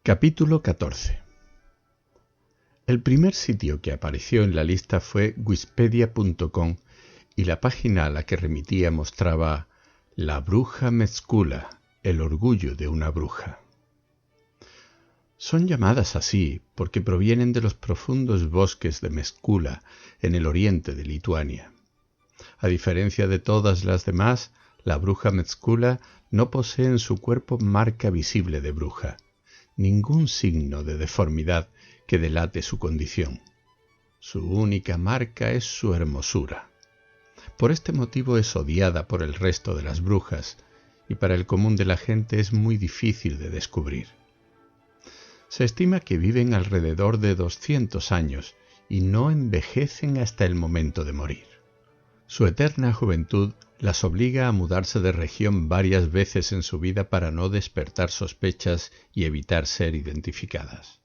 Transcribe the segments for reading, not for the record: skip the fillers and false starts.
Capítulo 14. El primer sitio que apareció en la lista fue Wispedia.com y la página a la que remitía mostraba La bruja Mezcula, el orgullo de una bruja. Son llamadas así porque provienen de los profundos bosques de Mezcula en el oriente de Lituania. A diferencia de todas las demás, la bruja Mezcula no posee en su cuerpo marca visible de bruja, ningún signo de deformidad que delate su condición. Su única marca es su hermosura. Por este motivo es odiada por el resto de las brujas y para el común de la gente es muy difícil de descubrir. Se estima que viven alrededor de 200 años y no envejecen hasta el momento de morir. Su eterna juventud las obliga a mudarse de región varias veces en su vida para no despertar sospechas y evitar ser identificadas.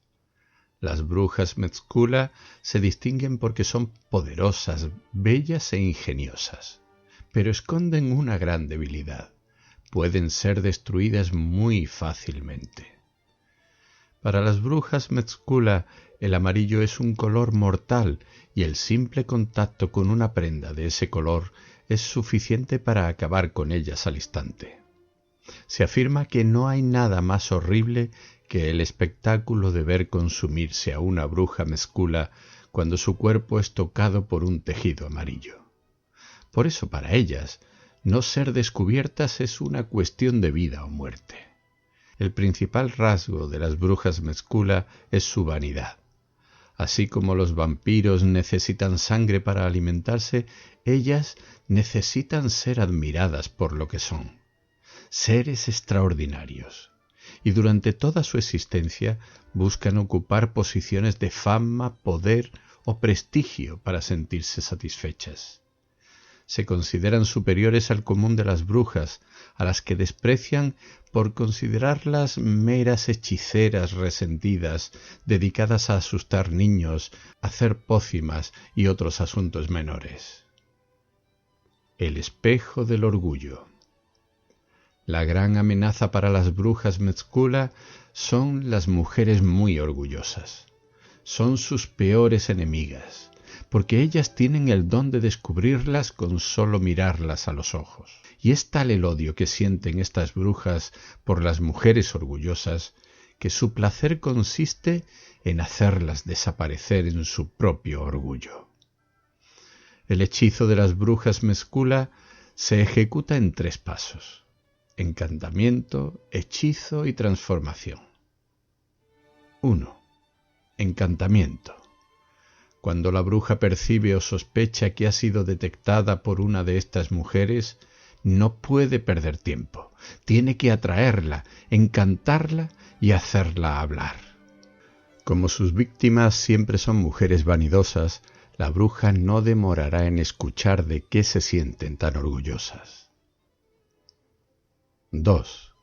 Las brujas Mezcula se distinguen porque son poderosas, bellas e ingeniosas, pero esconden una gran debilidad. Pueden ser destruidas muy fácilmente. Para las brujas Mezcula, el amarillo es un color mortal y el simple contacto con una prenda de ese color es suficiente para acabar con ellas al instante. Se afirma que no hay nada más horrible que el espectáculo de ver consumirse a una bruja Mezcula cuando su cuerpo es tocado por un tejido amarillo. Por eso para ellas, no ser descubiertas es una cuestión de vida o muerte. El principal rasgo de las brujas Mezcula es su vanidad. Así como los vampiros necesitan sangre para alimentarse, ellas necesitan ser admiradas por lo que son, seres extraordinarios, y durante toda su existencia buscan ocupar posiciones de fama, poder o prestigio para sentirse satisfechas. Se consideran superiores al común de las brujas, a las que desprecian por considerarlas meras hechiceras resentidas, dedicadas a asustar niños, hacer pócimas y otros asuntos menores. El espejo del orgullo. La gran amenaza para las brujas Mezcula son las mujeres muy orgullosas. Son sus peores enemigas, porque ellas tienen el don de descubrirlas con solo mirarlas a los ojos. Y es tal el odio que sienten estas brujas por las mujeres orgullosas, que su placer consiste en hacerlas desaparecer en su propio orgullo. El hechizo de las brujas Mezcula se ejecuta en 3 pasos: encantamiento, hechizo y transformación. 1. Encantamiento. Cuando la bruja percibe o sospecha que ha sido detectada por una de estas mujeres, no puede perder tiempo. Tiene que atraerla, encantarla y hacerla hablar. Como sus víctimas siempre son mujeres vanidosas, la bruja no demorará en escuchar de qué se sienten tan orgullosas. 2.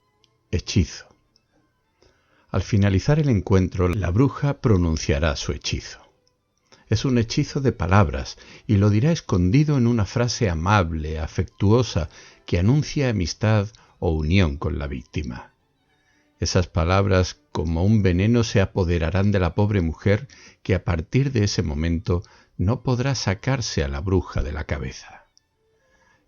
Hechizo. Al finalizar el encuentro, la bruja pronunciará su hechizo. Es un hechizo de palabras y lo dirá escondido en una frase amable, afectuosa, que anuncia amistad o unión con la víctima. Esas palabras, como un veneno, se apoderarán de la pobre mujer, que a partir de ese momento no podrá sacarse a la bruja de la cabeza.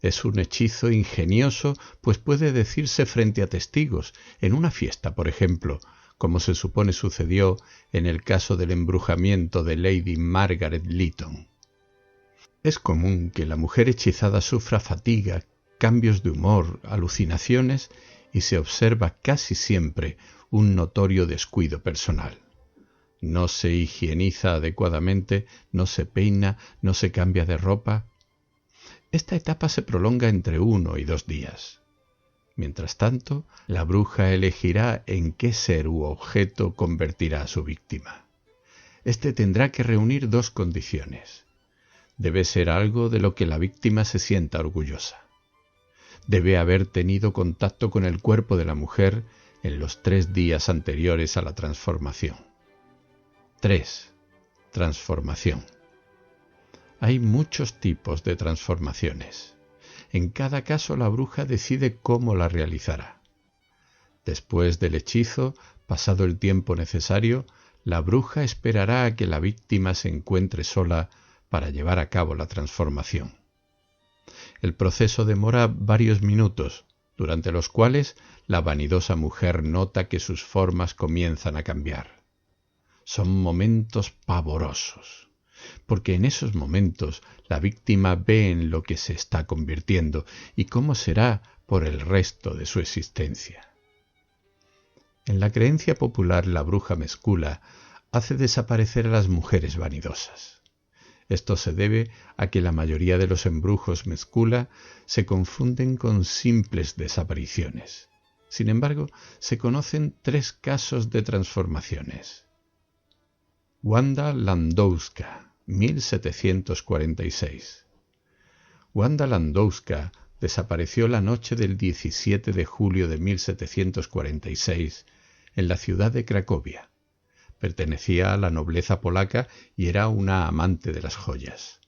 Es un hechizo ingenioso, pues puede decirse frente a testigos, en una fiesta, por ejemplo, como se supone sucedió en el caso del embrujamiento de Lady Margaret Lytton. Es común que la mujer hechizada sufra fatiga, cambios de humor, alucinaciones, y se observa casi siempre un notorio descuido personal. No se higieniza adecuadamente, no se peina, no se cambia de ropa. Esta etapa se prolonga entre 1 y 2 días. Mientras tanto, la bruja elegirá en qué ser u objeto convertirá a su víctima. Este tendrá que reunir 2 condiciones. Debe ser algo de lo que la víctima se sienta orgullosa. Debe haber tenido contacto con el cuerpo de la mujer en los 3 días anteriores a la transformación. 3. Transformación. Hay muchos tipos de transformaciones. En cada caso la bruja decide cómo la realizará. Después del hechizo, pasado el tiempo necesario, la bruja esperará a que la víctima se encuentre sola para llevar a cabo la transformación. El proceso demora varios minutos, durante los cuales la vanidosa mujer nota que sus formas comienzan a cambiar. Son momentos pavorosos, porque en esos momentos la víctima ve en lo que se está convirtiendo y cómo será por el resto de su existencia. En la creencia popular, la bruja Mescula hace desaparecer a las mujeres vanidosas. Esto se debe a que la mayoría de los embrujos Mescula se confunden con simples desapariciones. Sin embargo, se conocen 3 casos de transformaciones. Wanda Landowska, 1746. Wanda Landowska desapareció la noche del 17 de julio de 1746 en la ciudad de Cracovia. Pertenecía a la nobleza polaca y era una amante de las joyas.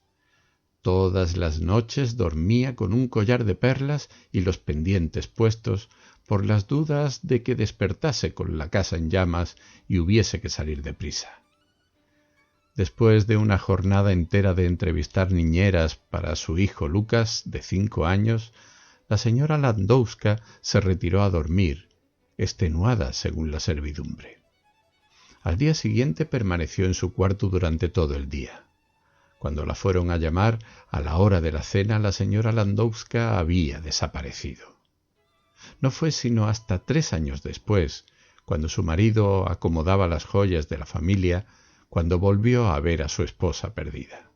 Todas las noches dormía con un collar de perlas y los pendientes puestos por las dudas de que despertase con la casa en llamas y hubiese que salir deprisa. Después de una jornada entera de entrevistar niñeras para su hijo Lucas, de 5 años, la señora Landowska se retiró a dormir, extenuada según la servidumbre. Al día siguiente permaneció en su cuarto durante todo el día. Cuando la fueron a llamar, a la hora de la cena, la señora Landowska había desaparecido. No fue sino hasta 3 años después, cuando su marido acomodaba las joyas de la familia, cuando volvió a ver a su esposa perdida.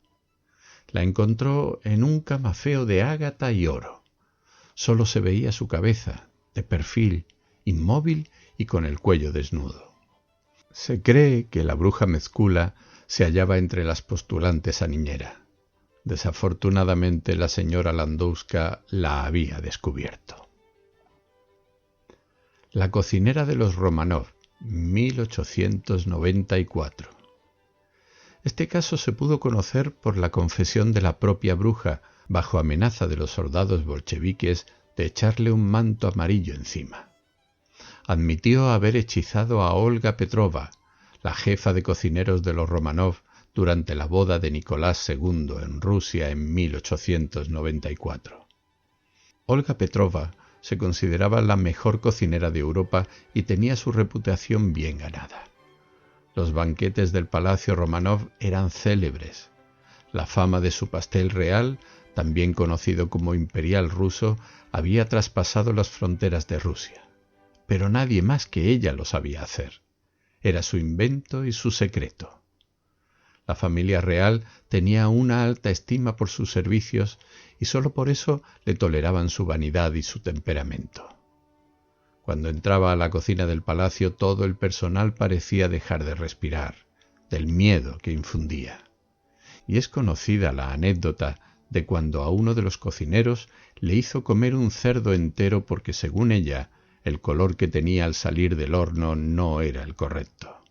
La encontró en un camafeo de ágata y oro. Solo se veía su cabeza, de perfil, inmóvil y con el cuello desnudo. Se cree que la bruja Mescula se hallaba entre las postulantes a niñera. Desafortunadamente la señora Landowska la había descubierto. La cocinera de los Romanov, 1894. Este caso se pudo conocer por la confesión de la propia bruja, bajo amenaza de los soldados bolcheviques de echarle un manto amarillo encima. Admitió haber hechizado a Olga Petrova, la jefa de cocineros de los Romanov, durante la boda de Nicolás II en Rusia en 1894. Olga Petrova se consideraba la mejor cocinera de Europa y tenía su reputación bien ganada. Los banquetes del Palacio Romanov eran célebres. La fama de su pastel real, también conocido como imperial ruso, había traspasado las fronteras de Rusia. Pero nadie más que ella lo sabía hacer. Era su invento y su secreto. La familia real tenía una alta estima por sus servicios y sólo por eso le toleraban su vanidad y su temperamento. Cuando entraba a la cocina del palacio, todo el personal parecía dejar de respirar, del miedo que infundía. Y es conocida la anécdota de cuando a uno de los cocineros le hizo comer un cerdo entero porque, según ella, el color que tenía al salir del horno no era el correcto.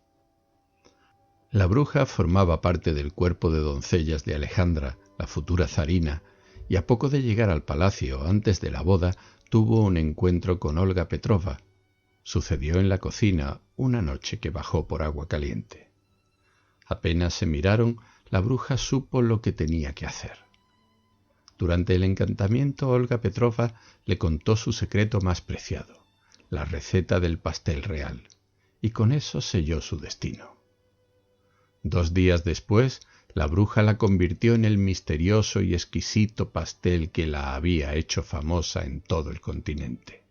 La bruja formaba parte del cuerpo de doncellas de Alejandra, la futura zarina, y a poco de llegar al palacio, antes de la boda, tuvo un encuentro con Olga Petrova. Sucedió en la cocina una noche que bajó por agua caliente. Apenas se miraron, la bruja supo lo que tenía que hacer. Durante el encantamiento, Olga Petrova le contó su secreto más preciado, la receta del pastel real, y con eso selló su destino. 2 días después, la bruja la convirtió en el misterioso y exquisito pastel que la había hecho famosa en todo el continente.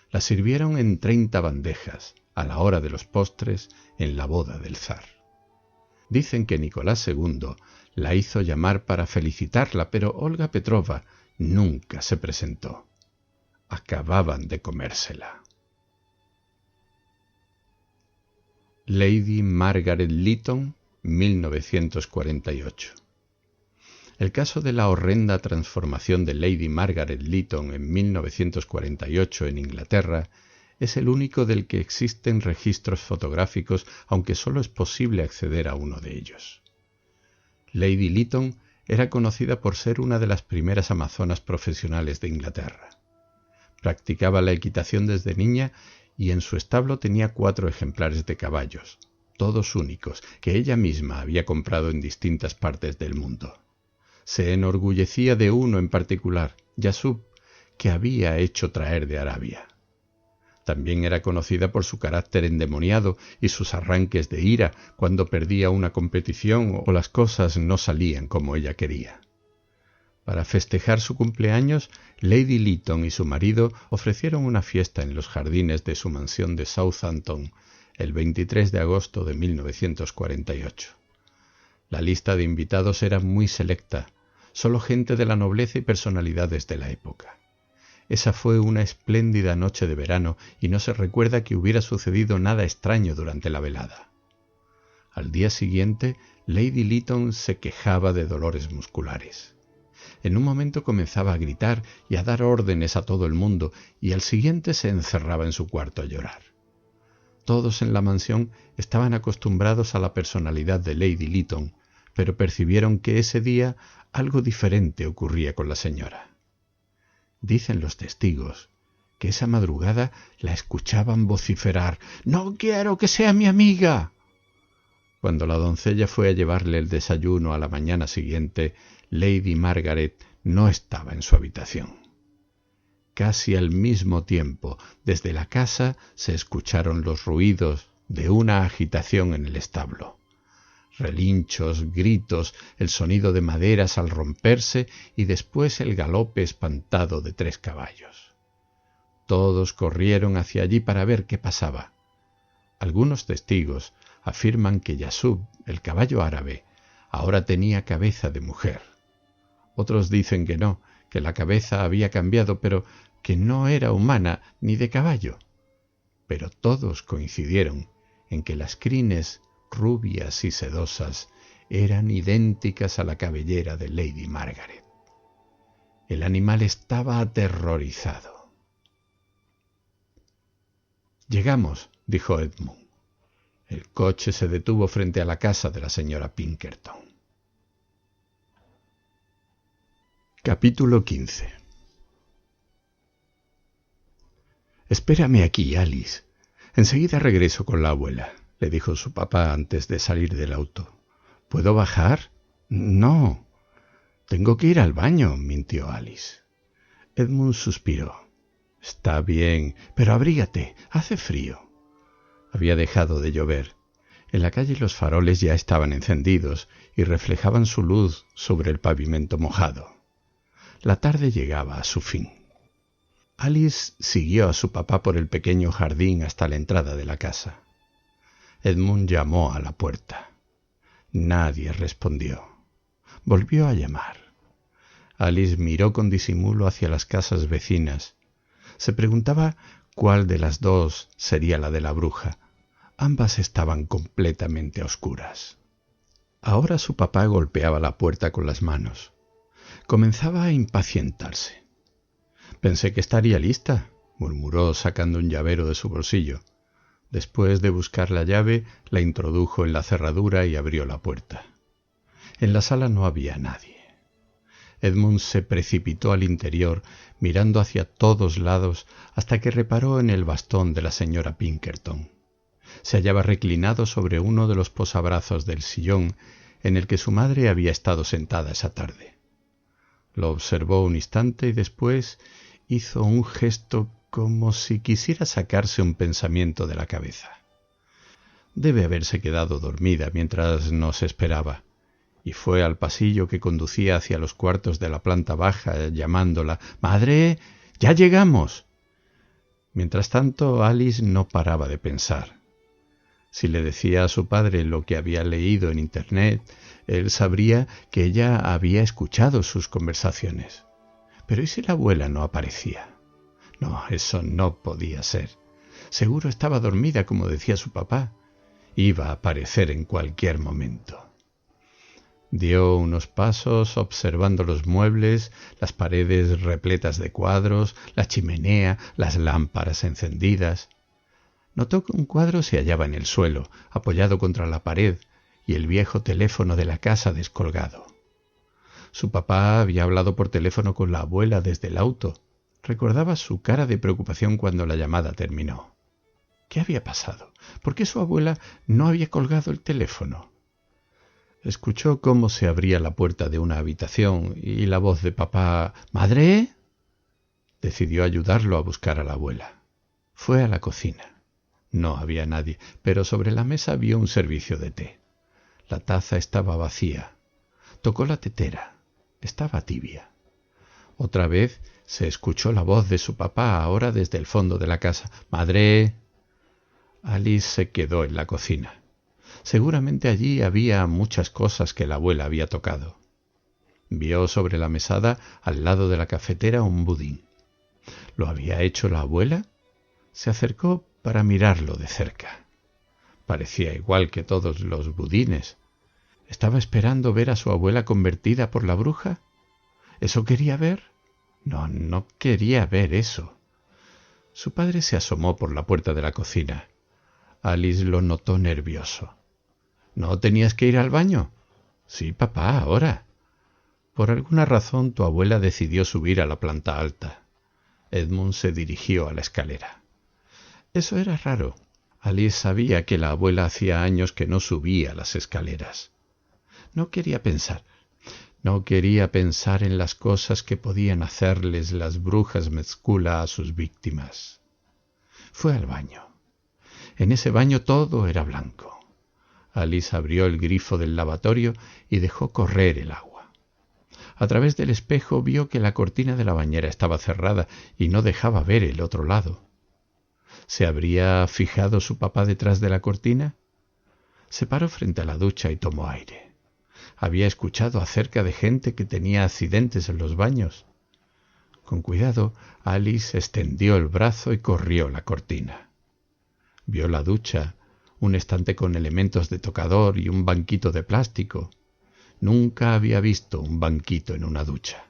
La sirvieron en 30 bandejas, a la hora de los postres, en la boda del zar. Dicen que Nicolás II la hizo llamar para felicitarla, pero Olga Petrova nunca se presentó. Acababan de comérsela. Lady Margaret Lytton, 1948. El caso de la horrenda transformación de Lady Margaret Lytton en 1948 en Inglaterra es el único del que existen registros fotográficos, aunque solo es posible acceder a uno de ellos. Lady Lytton era conocida por ser una de las primeras amazonas profesionales de Inglaterra. Practicaba la equitación desde niña y en su establo tenía 4 ejemplares de caballos, todos únicos, que ella misma había comprado en distintas partes del mundo. Se enorgullecía de uno en particular, Yasub, que había hecho traer de Arabia. También era conocida por su carácter endemoniado y sus arranques de ira cuando perdía una competición o las cosas no salían como ella quería. Para festejar su cumpleaños, Lady Lytton y su marido ofrecieron una fiesta en los jardines de su mansión de Southampton el 23 de agosto de 1948. La lista de invitados era muy selecta, solo gente de la nobleza y personalidades de la época. Esa fue una espléndida noche de verano y no se recuerda que hubiera sucedido nada extraño durante la velada. Al día siguiente, Lady Lytton se quejaba de dolores musculares. En un momento comenzaba a gritar y a dar órdenes a todo el mundo y al siguiente se encerraba en su cuarto a llorar. Todos en la mansión estaban acostumbrados a la personalidad de Lady Lytton, pero percibieron que ese día algo diferente ocurría con la señora. Dicen los testigos que esa madrugada la escuchaban vociferar: «¡No quiero que sea mi amiga!». Cuando la doncella fue a llevarle el desayuno a la mañana siguiente, Lady Margaret no estaba en su habitación. Casi al mismo tiempo, desde la casa se escucharon los ruidos de una agitación en el establo. Relinchos, gritos, el sonido de maderas al romperse y después el galope espantado de 3 caballos. Todos corrieron hacia allí para ver qué pasaba. Algunos testigos afirman que Yasub, el caballo árabe, ahora tenía cabeza de mujer. Otros dicen que no, que la cabeza había cambiado, pero que no era humana ni de caballo. Pero todos coincidieron en que las crines rubias y sedosas eran idénticas a la cabellera de Lady Margaret. El animal estaba aterrorizado. «Llegamos», dijo Edmund. El coche se detuvo frente a la casa de la señora Pinkerton. Capítulo 15. «Espérame aquí, Alice. Enseguida regreso con la abuela», le dijo su papá antes de salir del auto. «¿Puedo bajar?» «No. Tengo que ir al baño», mintió Alice. Edmund suspiró. «Está bien, pero abrígate, hace frío». Había dejado de llover. En la calle los faroles ya estaban encendidos y reflejaban su luz sobre el pavimento mojado. La tarde llegaba a su fin. Alice siguió a su papá por el pequeño jardín hasta la entrada de la casa. Edmund llamó a la puerta. Nadie respondió. Volvió a llamar. Alice miró con disimulo hacia las casas vecinas. Se preguntaba cuál de las dos sería la de la bruja. Ambas estaban completamente a oscuras. Ahora su papá golpeaba la puerta con las manos. Comenzaba a impacientarse. «Pensé que estaría lista», murmuró sacando un llavero de su bolsillo. Después de buscar la llave, la introdujo en la cerradura y abrió la puerta. En la sala no había nadie. Edmund se precipitó al interior, mirando hacia todos lados, hasta que reparó en el bastón de la señora Pinkerton. Se hallaba reclinado sobre uno de los posabrazos del sillón en el que su madre había estado sentada esa tarde. Lo observó un instante y después hizo un gesto como si quisiera sacarse un pensamiento de la cabeza. Debe haberse quedado dormida mientras nos esperaba, y fue al pasillo que conducía hacia los cuartos de la planta baja, llamándola: «¡Madre, ya llegamos!». Mientras tanto, Alice no paraba de pensar. Si le decía a su padre lo que había leído en Internet, él sabría que ella había escuchado sus conversaciones. Pero ¿y si la abuela no aparecía? No, eso no podía ser. Seguro estaba dormida, como decía su papá. Iba a aparecer en cualquier momento. Dio unos pasos observando los muebles, las paredes repletas de cuadros, la chimenea, las lámparas encendidas. Notó que un cuadro se hallaba en el suelo, apoyado contra la pared, y el viejo teléfono de la casa descolgado. Su papá había hablado por teléfono con la abuela desde el auto. Recordaba su cara de preocupación cuando la llamada terminó. ¿Qué había pasado? ¿Por qué su abuela no había colgado el teléfono? Escuchó cómo se abría la puerta de una habitación y la voz de papá: «¿Madre?». Decidió ayudarlo a buscar a la abuela. Fue a la cocina. No había nadie, pero sobre la mesa vio un servicio de té. La taza estaba vacía. Tocó la tetera. Estaba tibia. Otra vez se escuchó la voz de su papá, ahora desde el fondo de la casa: «¡Madre!». Alice se quedó en la cocina. Seguramente allí había muchas cosas que la abuela había tocado. Vio sobre la mesada, al lado de la cafetera, un budín. ¿Lo había hecho la abuela? Se acercó para mirarlo de cerca. Parecía igual que todos los budines. ¿Estaba esperando ver a su abuela convertida por la bruja? ¿Eso quería ver? No, no quería ver eso. Su padre se asomó por la puerta de la cocina. Alice lo notó nervioso. ¿No tenías que ir al baño? Sí, papá, ahora. Por alguna razón tu abuela decidió subir a la planta alta. Edmund se dirigió a la escalera. Eso era raro. Alice sabía que la abuela hacía años que no subía las escaleras. No quería pensar en las cosas que podían hacerles las brujas Mezcula a sus víctimas. Fue al baño. En ese baño todo era blanco. Alice abrió el grifo del lavatorio y dejó correr el agua. A través del espejo vio que la cortina de la bañera estaba cerrada y no dejaba ver el otro lado. ¿Se habría fijado su papá detrás de la cortina? Se paró frente a la ducha y tomó aire. Había escuchado acerca de gente que tenía accidentes en los baños. Con cuidado, Alice extendió el brazo y corrió la cortina. Vio la ducha, un estante con elementos de tocador y un banquito de plástico. Nunca había visto un banquito en una ducha.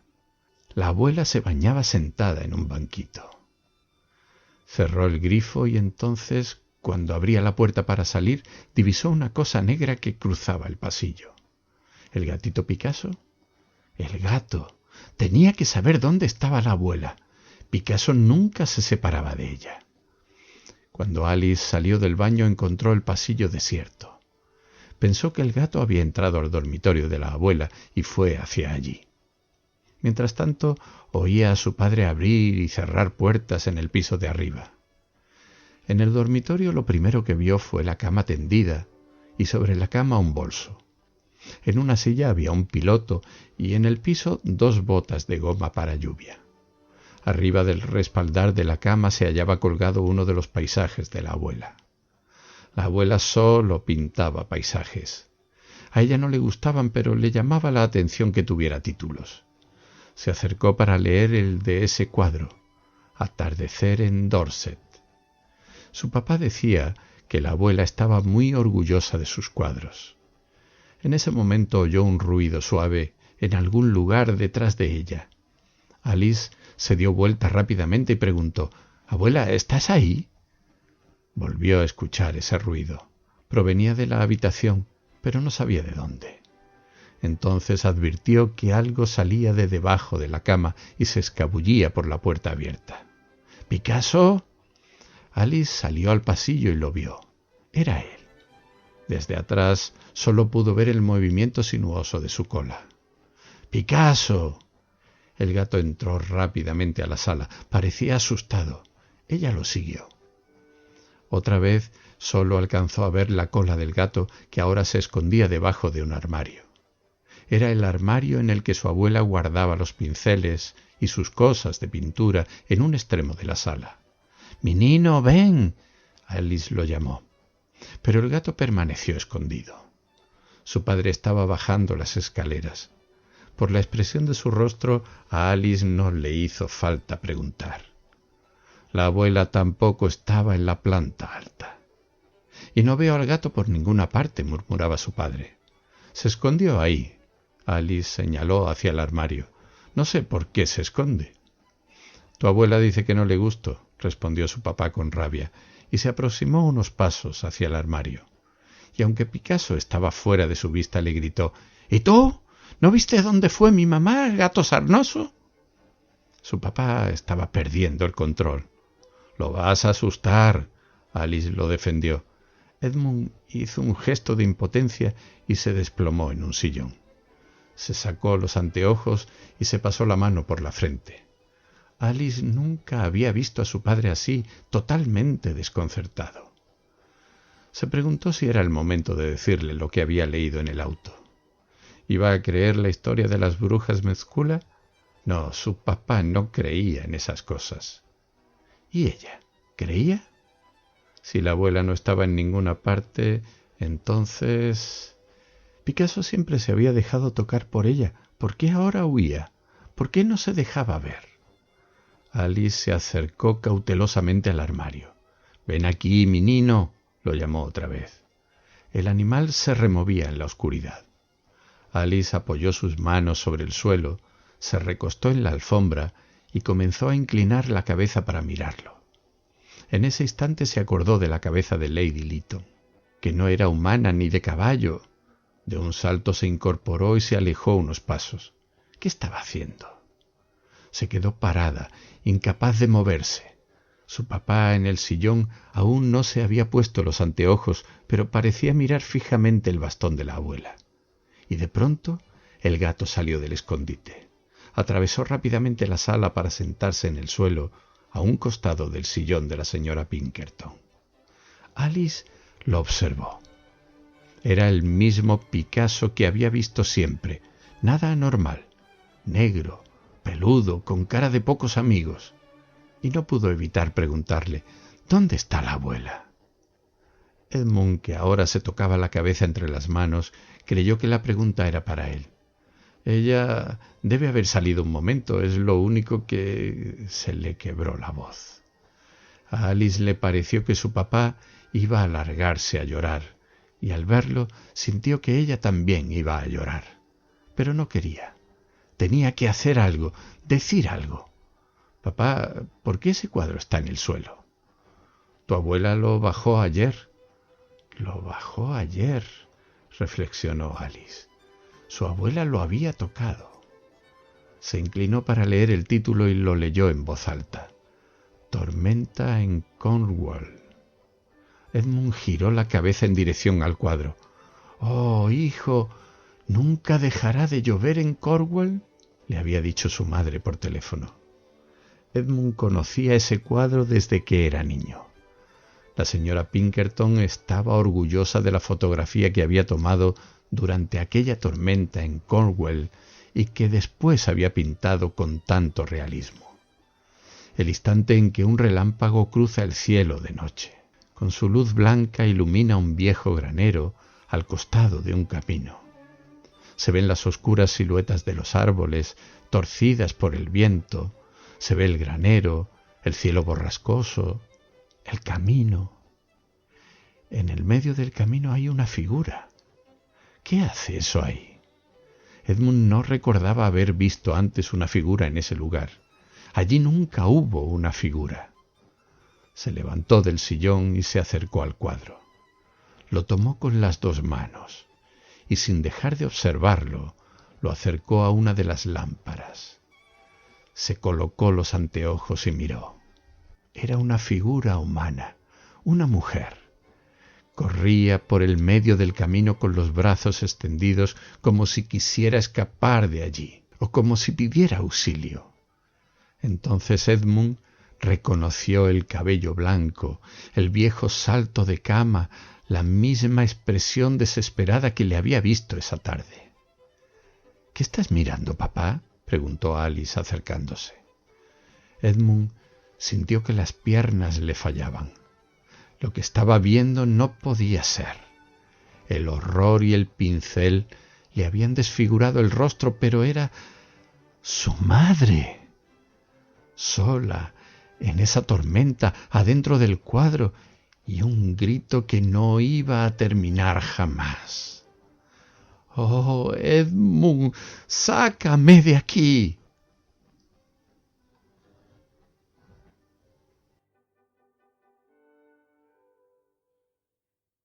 La abuela se bañaba sentada en un banquito. Cerró el grifo y entonces, cuando abría la puerta para salir, divisó una cosa negra que cruzaba el pasillo. ¿El gatito Picasso? El gato. Tenía que saber dónde estaba la abuela. Picasso nunca se separaba de ella. Cuando Alice salió del baño encontró el pasillo desierto. Pensó que el gato había entrado al dormitorio de la abuela y fue hacia allí. Mientras tanto, oía a su padre abrir y cerrar puertas en el piso de arriba. En el dormitorio lo primero que vio fue la cama tendida y sobre la cama un bolso. En una silla había un piloto y en el piso 2 botas de goma para lluvia. Arriba del respaldar de la cama se hallaba colgado uno de los paisajes de la abuela. La abuela solo pintaba paisajes. A ella no le gustaban, pero le llamaba la atención que tuviera títulos. Se acercó para leer el de ese cuadro, Atardecer en Dorset. Su papá decía que la abuela estaba muy orgullosa de sus cuadros. En ese momento oyó un ruido suave en algún lugar detrás de ella. Alice se dio vuelta rápidamente y preguntó: «Abuela, ¿estás ahí?». Volvió a escuchar ese ruido. Provenía de la habitación, pero no sabía de dónde. Entonces advirtió que algo salía de debajo de la cama y se escabullía por la puerta abierta. «¿Picasso?». Alice salió al pasillo y lo vio. Era él. Desde atrás solo pudo ver el movimiento sinuoso de su cola. «¡Picasso!». El gato entró rápidamente a la sala. Parecía asustado. Ella lo siguió. Otra vez solo alcanzó a ver la cola del gato, que ahora se escondía debajo de un armario. Era el armario en el que su abuela guardaba los pinceles y sus cosas de pintura en un extremo de la sala. «¡Menino, ven!». Alice lo llamó. Pero el gato permaneció escondido. Su padre estaba bajando las escaleras. Por la expresión de su rostro, a Alice no le hizo falta preguntar. La abuela tampoco estaba en la planta alta. «Y no veo al gato por ninguna parte», murmuraba su padre. «Se escondió ahí». Alice señaló hacia el armario. «No sé por qué se esconde». «Tu abuela dice que no le gusto», respondió su papá con rabia, y se aproximó unos pasos hacia el armario. Y aunque Picasso estaba fuera de su vista, le gritó: «¿Y tú? ¿No viste dónde fue mi mamá, el gato sarnoso?». Su papá estaba perdiendo el control. «Lo vas a asustar». Alice lo defendió. Edmund hizo un gesto de impotencia y se desplomó en un sillón. Se sacó los anteojos y se pasó la mano por la frente. Alice nunca había visto a su padre así, totalmente desconcertado. Se preguntó si era el momento de decirle lo que había leído en el auto. ¿Iba a creer la historia de las brujas Mezcula? No, su papá no creía en esas cosas. ¿Y ella? ¿Creía? Si la abuela no estaba en ninguna parte, entonces... Picasso siempre se había dejado tocar por ella. ¿Por qué ahora huía? ¿Por qué no se dejaba ver? Alice se acercó cautelosamente al armario. «Ven aquí, mi Nino», lo llamó otra vez. El animal se removía en la oscuridad. Alice apoyó sus manos sobre el suelo, se recostó en la alfombra y comenzó a inclinar la cabeza para mirarlo. En ese instante se acordó de la cabeza de Lady Lytton, que no era humana ni de caballo. De un salto se incorporó y se alejó unos pasos. ¿Qué estaba haciendo? Se quedó parada, incapaz de moverse. Su papá en el sillón aún no se había puesto los anteojos, pero parecía mirar fijamente el bastón de la abuela. Y de pronto el gato salió del escondite. Atravesó rápidamente la sala para sentarse en el suelo, a un costado del sillón de la señora Pinkerton. Alice lo observó. Era el mismo Picasso que había visto siempre, nada anormal, negro, peludo, con cara de pocos amigos. Y no pudo evitar preguntarle, ¿dónde está la abuela? Edmund, que ahora se tocaba la cabeza entre las manos, creyó que la pregunta era para él. Ella debe haber salido un momento, es lo único que... Se le quebró la voz. A Alice le pareció que su papá iba a largarse a llorar, y al verlo sintió que ella también iba a llorar. Pero no quería. Tenía que hacer algo, decir algo. «Papá, ¿por qué ese cuadro está en el suelo?» «Tu abuela lo bajó ayer». «Lo bajó ayer», reflexionó Alice. Su abuela lo había tocado. Se inclinó para leer el título y lo leyó en voz alta. «Tormenta en Cornwall». Edmund giró la cabeza en dirección al cuadro. «Oh, hijo, ¿nunca dejará de llover en Cornwall?», le había dicho su madre por teléfono. Edmund conocía ese cuadro desde que era niño. La señora Pinkerton estaba orgullosa de la fotografía que había tomado durante aquella tormenta en Cornwall y que después había pintado con tanto realismo. El instante en que un relámpago cruza el cielo de noche. Con su luz blanca ilumina un viejo granero al costado de un camino. Se ven las oscuras siluetas de los árboles, torcidas por el viento. Se ve el granero, el cielo borrascoso, el camino. En el medio del camino hay una figura. ¿Qué hace eso ahí? Edmund no recordaba haber visto antes una figura en ese lugar. Allí nunca hubo una figura. Se levantó del sillón y se acercó al cuadro. Lo tomó con las dos manos y, sin dejar de observarlo, lo acercó a una de las lámparas. Se colocó los anteojos y miró. Era una figura humana, una mujer. Corría por el medio del camino con los brazos extendidos como si quisiera escapar de allí o como si pidiera auxilio. Entonces Edmund reconoció el cabello blanco, el viejo salto de cama, la misma expresión desesperada que le había visto esa tarde. «¿Qué estás mirando, papá?», preguntó Alice acercándose. Edmund sintió que las piernas le fallaban. Lo que estaba viendo no podía ser. El horror y el pincel le habían desfigurado el rostro, pero era su madre. Sola, en esa tormenta, adentro del cuadro, y un grito que no iba a terminar jamás. «¡Oh, Edmund, sácame de aquí!»,